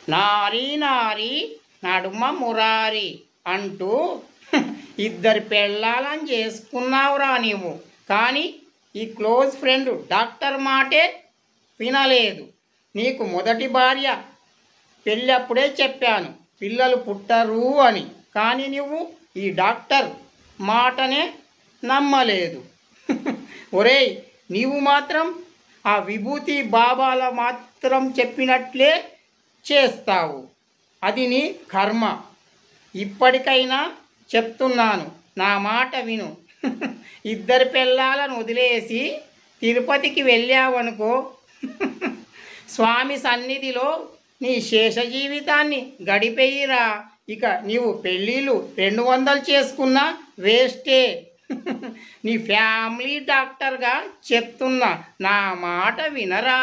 నారీ నారీ నడుమ మురారి అంటూ ఇద్దరు పెళ్ళాలని చేసుకున్నావురా నీవు. కానీ ఈ క్లోజ్ ఫ్రెండ్ డాక్టర్ మాటే వినలేదు. నీకు మొదటి భార్య పెళ్ళప్పుడే చెప్పాను పిల్లలు పుట్టరు అని. కానీ నువ్వు ఈ డాక్టర్ మాటనే నమ్మలేదు. ఒరేయ్, నీవు మాత్రం ఆ విభూతి బాబాల మాత్రం చెప్పినట్లే చేస్తావు. అది నీ కర్మ. ఇప్పటికైనా చెప్తున్నాను, నా మాట విను. ఇద్దరు పిల్లలను వదిలేసి తిరుపతికి వెళ్ళావనుకో, స్వామి సన్నిధిలో నీ శేష జీవితాన్ని గడిపేయిరా. ఇక నీవు పెళ్ళిళ్ళు 200 చేసుకున్నా వేస్టే. నీ ఫ్యామిలీ డాక్టర్గా చెప్తున్నా, నా మాట వినరా.